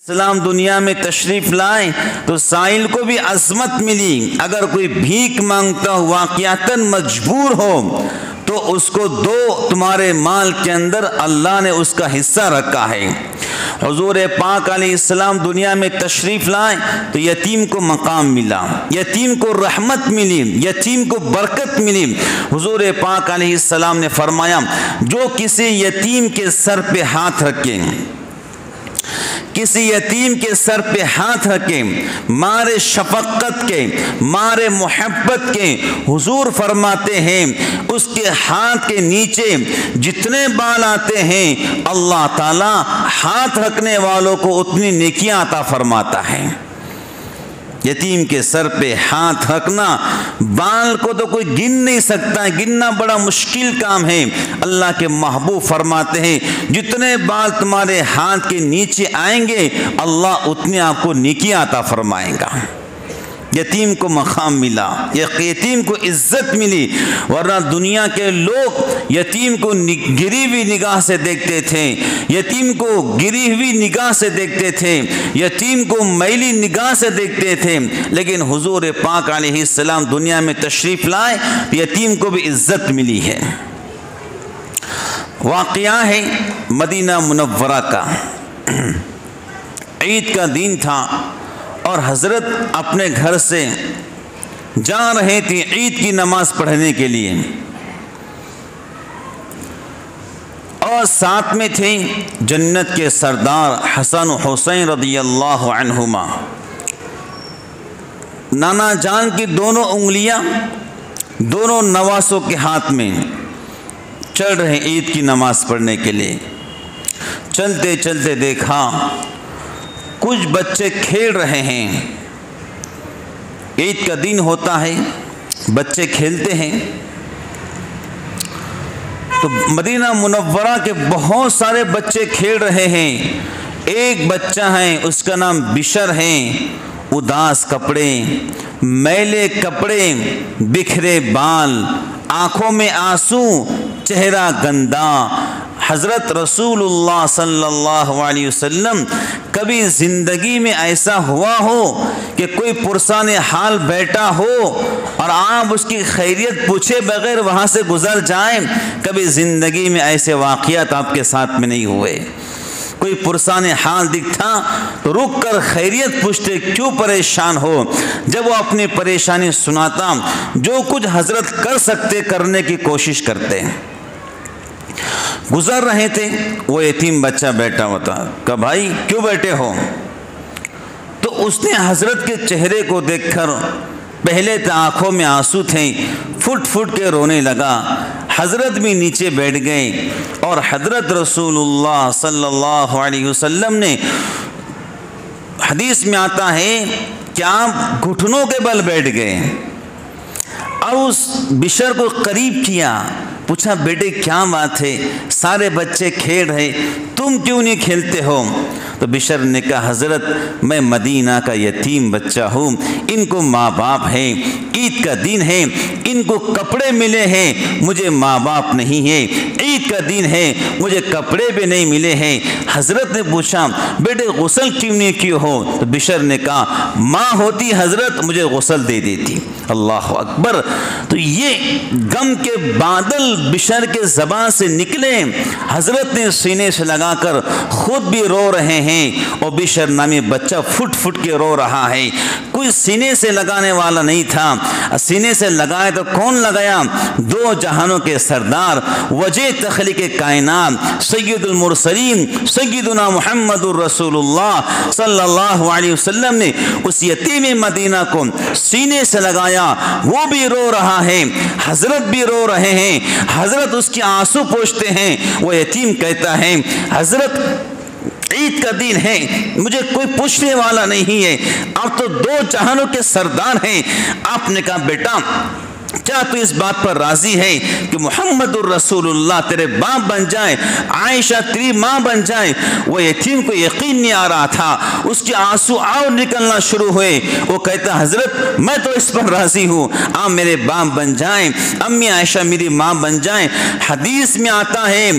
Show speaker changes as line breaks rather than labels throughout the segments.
इस्लाम दुनिया में तशरीफ़ लाए तो साइल को भी अज़मत मिली। अगर कोई भीख मांगता हुआ वाक़ियतन मजबूर हो तो उसको दो, तुम्हारे माल के अंदर अल्लाह ने उसका हिस्सा रखा है। हुज़ूर पाक अलैहिस्सलाम दुनिया में तशरीफ़ लाए तो यतीम को मकाम मिला, यतीम को रहमत मिली, यतीम को बरकत मिली। हुज़ूर पाक अलैहिस्सलाम ने फरमाया, जो किसी यतीम के सर पे हाथ रखे, किसी यतीम के सर पे हाथ रखे, मारे शफक़त के, मारे मोहब्बत के, हुजूर फरमाते हैं उसके हाथ के नीचे जितने बाल आते हैं अल्लाह ताला हाथ रखने वालों को उतनी नेकियां अता फरमाता है। यतीम के सर पे हाथ रखना, बाल को तो कोई गिन नहीं सकता, गिनना बड़ा मुश्किल काम है। अल्लाह के महबूब फरमाते हैं जितने बाल तुम्हारे हाथ के नीचे आएंगे अल्लाह उतने आपको नेकियां अता फरमाएगा। यतीम को मकाम मिला, यतीम को इज्जत मिली, वरना दुनिया के लोग यतीम को गिरी हुई निगाह से देखते थे, यतीम को गिरी हुई निगाह से देखते थे, यतीम को मैली निगाह से देखते थे। लेकिन हुजूर पाक अलैहिस्सलाम दुनिया में तशरीफ़ लाए तो यतीम को भी इज्जत मिली है। वाक़या है मदीना मुनव्वरा का, ईद का दिन था और हज़रत अपने घर से जा रहे थे ईद की नमाज़ पढ़ने के लिए, और साथ में थे जन्नत के सरदार हसन हुसैन रज़ियल्लाहु अन्हुमा। नाना जान की दोनों उंगलियां दोनों नवासों के हाथ में चल रहे ईद की नमाज़ पढ़ने के लिए। चलते चलते देखा कुछ बच्चे खेल रहे हैं। ईद का दिन होता है, बच्चे खेलते हैं। तो मदीना मुनव्वरा के बहुत सारे बच्चे खेल रहे हैं। एक बच्चा है, उसका नाम बिशर है। उदास कपड़े, मैले कपड़े, बिखरे बाल, आँखों में आंसू, चेहरा गंदा। हज़रत रसूलुल्लाह सल्लल्लाहु अलैहि वसल्लम, कभी ज़िंदगी में ऐसा हुआ हो कि कोई पुरसाने हाल बैठा हो और आप उसकी खैरियत पूछे बगैर वहाँ से गुज़र जाएं? कभी ज़िंदगी में ऐसे वाक़ियात आपके साथ में नहीं हुए। कोई पुरसाने हाल दिखता तो रुक कर खैरियत पूछते, क्यों परेशान हो? जब वो अपनी परेशानी सुनाता, जो कुछ हज़रत कर सकते करने की कोशिश करते। गुजर रहे थे, वो यतीम बच्चा बैठा हुआ था। कहा, भाई क्यों बैठे हो? तो उसने हज़रत के चेहरे को देखकर, पहले तो आँखों में आंसू थे, फुट फुट के रोने लगा। हज़रत भी नीचे बैठ गए और हज़रत रसूलुल्लाह सल्लल्लाहु अलैहि वसल्लम ने, हदीस में आता है कि आप घुटनों के बल बैठ गए और उस बिशर को करीब किया, पूछा, बेटे क्या बात है, सारे बच्चे खेल रहे, तुम क्यों नहीं खेलते हो? तो बिशर ने कहा, हज़रत मैं मदीना का यतीम बच्चा हूँ, इनको माँ बाप हैं, ईद का दिन है, इनको कपड़े मिले हैं, मुझे माँ बाप नहीं है, ईद का दिन है, मुझे कपड़े भी नहीं मिले हैं। हज़रत ने पूछा, बेटे गुस्ल क्यों नहीं किए हो? तो बिशर ने कहा, माँ होती हज़रत मुझे गुस्ल दे देती। अल्लाह अकबर। तो ये गम के बादल बिशर के ज़बान से निकले, हज़रत ने सीने से लगाकर खुद भी रो रहे हैं और बिशर नामी बच्चा फुट फुट के रो रहा है। कोई सीने से लगाने वाला नहीं था, सीने से लगाए तो कौन लगाया? दो जहानों के सरदार, वजह तख्लीक़ कायनात, सय्यदुल मुरसलीन, सय्यदुना मुहम्मदुर रसूलुल्लाह सल्लल्लाहु अलैहि वसल्लम ने उस यतीम मदीना को सीने से लगाया। वो भी रो रहा है, हज़रत भी रो रहे हैं। हज़रत उसके आंसू पोंछते हैं। वो यतीम कहता है, हज़रत ईद का दिन है, मुझे कोई पूछने वाला नहीं है, आप तो दो जहानों के सरदार हैं। आपने कहा, बेटा क्या तू इस बात पर राजी है कि मुहम्मदुर रसूलुल्लाह तेरे बाप बन जाए, आयशा तेरी माँ बन जाए? वो यतीम को यकीन नहीं आ रहा था, उसके आंसू और निकलना शुरू हुए। वो कहता हजरत मैं तो इस पर राजी हूँ, आप मेरे बाप बन जाएं, अम्मी आयशा मेरी माँ बन जाएं। हदीस में आता है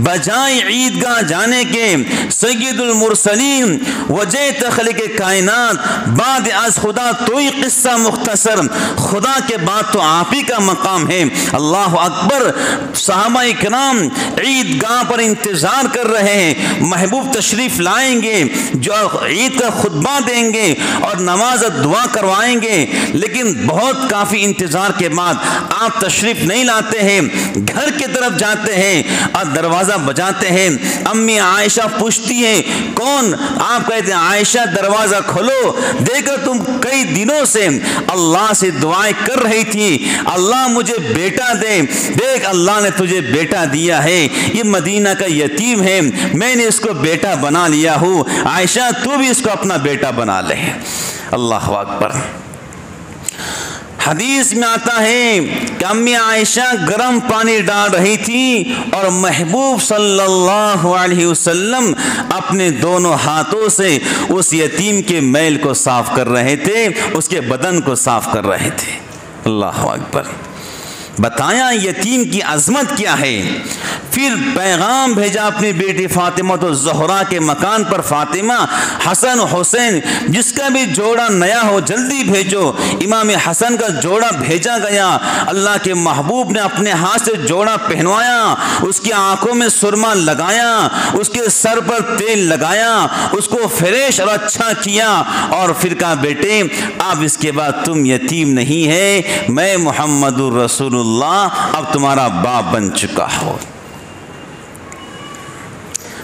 बजाय ईदगाह जाने के सय्यदुल मुरसलीन वजह तखलीक कायनात बाद अज खुदा तो ही किस्सा मुख्तसर, खुदा के बाद तो आप ही का मकाम है। अल्लाह अकबर। सहाबा इकराम ईदगाह पर इंतजार कर रहे हैं, महबूब तशरीफ लाएंगे जो ईद का खुतबा देंगे और नमाज दुआ करवाएंगे, लेकिन बहुत काफ़ी इंतजार के बाद आप तशरीफ नहीं लाते हैं। घर की तरफ जाते हैं और दरवाज़ा बजाते हैं। अम्मी आयशा पूछती है कौन? आप कहते हैं आयशा दरवाज़ा खोलो, देखो तुम कई दिनों से अल्लाह से दुआएं कर रही थी, अल्लाह मुझे बेटा दे, देख अल्लाह ने तुझे बेटा दिया है, ये मदीना का यतीम है, मैंने इसको बेटा बना लिया हूँ, आयशा तू भी इसको अपना बेटा बना ले। अल्लाह अकबर। हदीस में आता है कि अम्मी आयशा गर्म पानी डाल रही थी और महबूब सल्लल्लाहु अलैहि वसल्लम अपने दोनों हाथों से उस यतीम के मैल को साफ कर रहे थे, उसके बदन को साफ कर रहे थे। अल्लाह अकबर। बताया यतीम की अजमत क्या है। फिर पैगाम भेजा अपनी बेटी फातिमा तो ज़हरा के मकान पर, फातिमा हसन हुसैन जिसका भी जोड़ा नया हो जल्दी भेजो। इमाम हसन का जोड़ा भेजा गया। अल्लाह के महबूब ने अपने हाथ से जोड़ा पहनवाया, उसकी आंखों में सुरमा लगाया, उसके सर पर तेल लगाया, उसको फ्रेश और अच्छा किया और फिर कहा बेटे अब इसके बाद तुम यतीम नहीं है, मैं मुहम्मदुर रसूलुल्लाह अब तुम्हारा बाप बन चुका हो।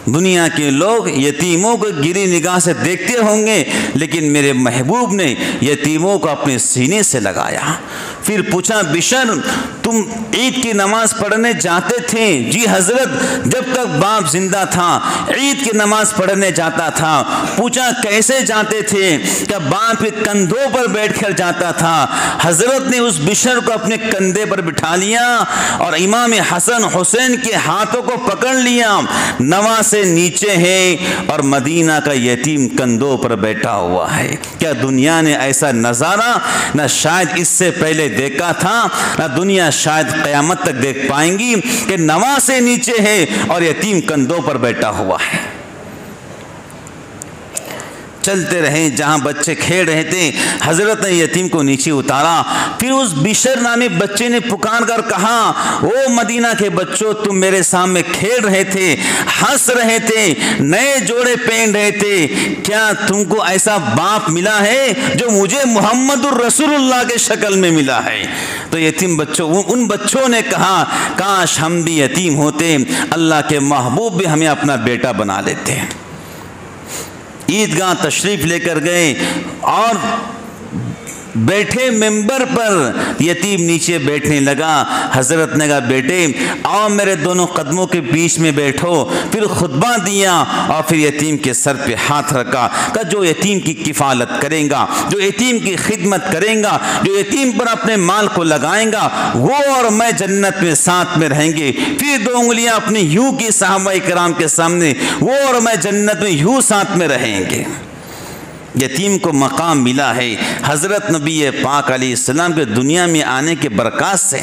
दुनिया के लोग यतीमों को गिरी निगाह से देखते होंगे, लेकिन मेरे महबूब ने यतीमों को अपने सीने से लगाया। फिर पूछा बिशर तुम ईद की नमाज पढ़ने जाते थे? जी हजरत जब तक बाप जिंदा था ईद की नमाज पढ़ने जाता था। पूछा कैसे जाते थे? क्या बाप के कंधों पर बैठकर जाता था। हजरत ने उस बिशर को अपने कंधे पर बिठा लिया और इमाम हसन हुसैन के हाथों को पकड़ लिया। नमाज से नीचे है और मदीना का यतीम कंधों पर बैठा हुआ है। क्या दुनिया ने ऐसा नज़ारा न शायद इससे पहले देखा था, न दुनिया शायद क़यामत तक देख पाएंगी कि नमाज से नीचे है और यतीम कंधों पर बैठा हुआ है। चलते रहे, जहाँ बच्चे खेल रहे थे हजरत ने यतीम को नीचे उतारा। फिर उस बिशर नामी बच्चे ने पुकार कर कहा ओ मदीना के बच्चों तुम मेरे सामने खेल रहे थे, हंस रहे थे, नए जोड़े पहन रहे थे, क्या तुमको ऐसा बाप मिला है जो मुझे मुहम्मदुर रसूलुल्लाह के शक्ल में मिला है? तो यतीम बच्चों उन बच्चों ने कहा काश हम भी यतीम होते, अल्लाह के महबूब भी हमें अपना बेटा बना लेते। ईदगाह तशरीफ़ लेकर गए और बैठे मेंबर पर यतीम नीचे बैठने लगा। हजरत ने कहा बेटे आओ मेरे दोनों कदमों के बीच में बैठो। फिर खुतबा दिया और फिर यतीम के सर पे हाथ रखा। कहा जो यतीम की किफ़ालत करेगा, जो यतीम की खिदमत करेगा, जो यतीम पर अपने माल को लगाएगा, वो और मैं जन्नत में साथ में रहेंगे। फिर दो उंगलियां अपनी यूं की सहाबा किराम के सामने, वो और मैं जन्नत में यूं साथ में रहेंगे। यतीम को मकाम मिला है। हज़रत नबी पाक अलैहिस्सलाम के दुनिया में आने के बरकत से